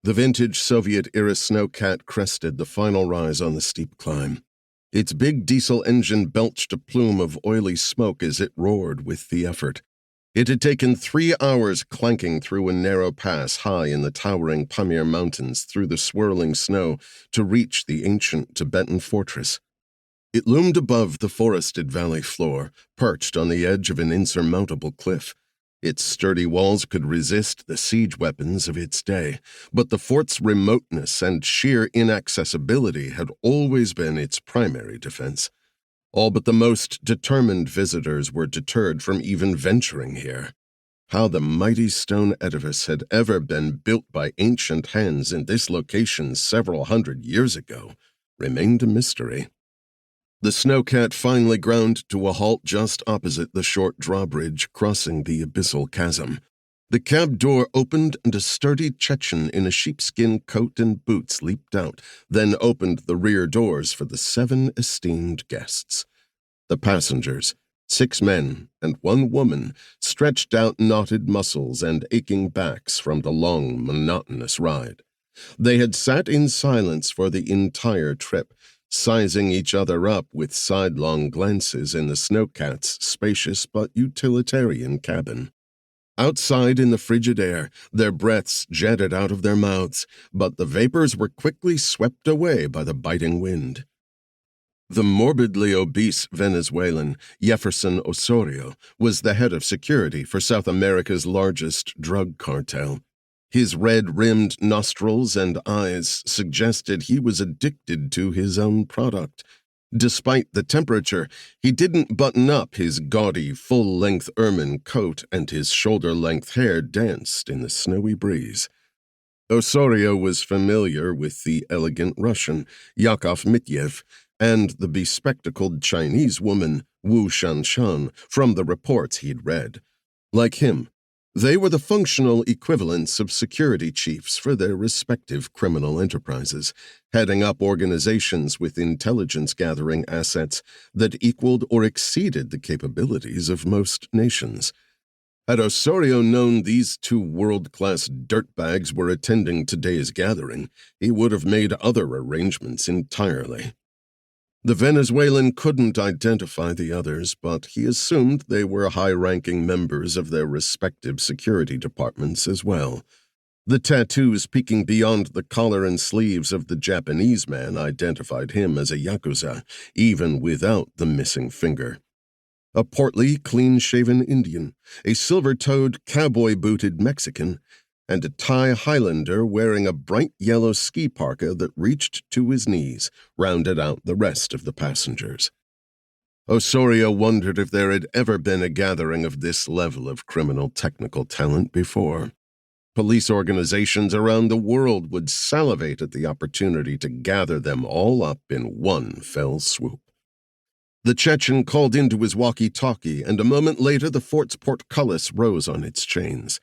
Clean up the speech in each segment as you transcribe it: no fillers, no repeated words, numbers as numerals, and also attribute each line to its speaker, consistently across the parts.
Speaker 1: The vintage Soviet-era snowcat crested the final rise on the steep climb. Its big diesel engine belched a plume of oily smoke as it roared with the effort. It had taken 3 hours clanking through a narrow pass high in the towering Pamir Mountains through the swirling snow to reach the ancient Tibetan fortress. It loomed above the forested valley floor, perched on the edge of an insurmountable cliff. Its sturdy walls could resist the siege weapons of its day, but the fort's remoteness and sheer inaccessibility had always been its primary defense. All but the most determined visitors were deterred from even venturing here. How the mighty stone edifice had ever been built by ancient hands in this location several hundred years ago remained a mystery. The snowcat finally ground to a halt just opposite the short drawbridge crossing the abyssal chasm. The cab door opened and a sturdy Chechen in a sheepskin coat and boots leaped out, then opened the rear doors for the 7 esteemed guests. The passengers, 6 men and 1 woman, stretched out knotted muscles and aching backs from the long, monotonous ride. They had sat in silence for the entire trip, sizing each other up with sidelong glances in the snowcat's spacious but utilitarian cabin. Outside in the frigid air, their breaths jetted out of their mouths, but the vapors were quickly swept away by the biting wind. The morbidly obese Venezuelan, Jefferson Osorio, was the head of security for South America's largest drug cartel. His red-rimmed nostrils and eyes suggested he was addicted to his own product. Despite the temperature, he didn't button up his gaudy, full-length ermine coat, and his shoulder-length hair danced in the snowy breeze. Osorio was familiar with the elegant Russian, Yakov Mityev, and the bespectacled Chinese woman, Wu Shanshan, from the reports he'd read. Like him, they were the functional equivalents of security chiefs for their respective criminal enterprises, heading up organizations with intelligence-gathering assets that equaled or exceeded the capabilities of most nations. Had Osorio known these 2 world-class dirtbags were attending today's gathering, he would have made other arrangements entirely. The Venezuelan couldn't identify the others, but he assumed they were high-ranking members of their respective security departments as well. The tattoos peeking beyond the collar and sleeves of the Japanese man identified him as a Yakuza, even without the missing finger. A portly, clean-shaven Indian, a silver-toed, cowboy-booted Mexican, and a Thai Highlander wearing a bright yellow ski parka that reached to his knees rounded out the rest of the passengers. Osorio wondered if there had ever been a gathering of this level of criminal technical talent before. Police organizations around the world would salivate at the opportunity to gather them all up in one fell swoop. The Chechen called into his walkie-talkie, and a moment later the fort's portcullis rose on its chains.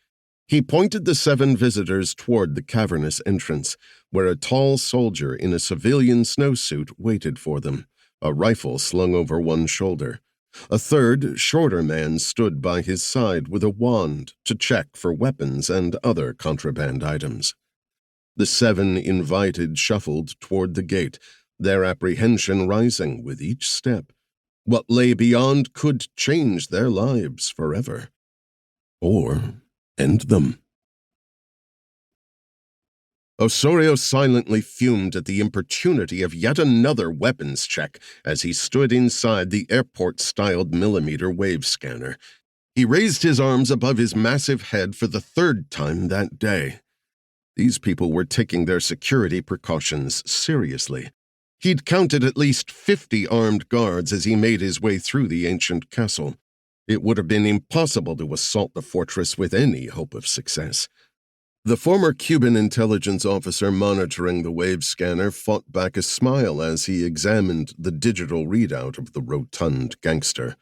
Speaker 1: He pointed the 7 visitors toward the cavernous entrance, where a tall soldier in a civilian snowsuit waited for them, a rifle slung over one shoulder. A third, shorter man stood by his side with a wand to check for weapons and other contraband items. The 7 invited shuffled toward the gate, their apprehension rising with each step. What lay beyond could change their lives forever. Or end them. Osorio silently fumed at the importunity of yet another weapons check as he stood inside the airport-styled millimeter wave scanner. He raised his arms above his massive head for the 3rd time that day. These people were taking their security precautions seriously. He'd counted at least 50 armed guards as he made his way through the ancient castle. It would have been impossible to assault the fortress with any hope of success. The former Cuban intelligence officer monitoring the wave scanner fought back a smile as he examined the digital readout of the rotund gangster.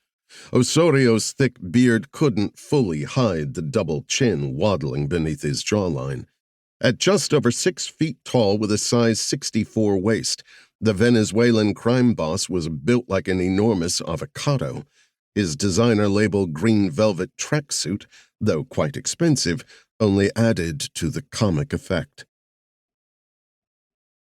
Speaker 1: Osorio's thick beard couldn't fully hide the double chin waddling beneath his jawline. At just over 6 feet tall with a size 64 waist, the Venezuelan crime boss was built like an enormous avocado. His designer-labeled green velvet tracksuit, though quite expensive, only added to the comic effect.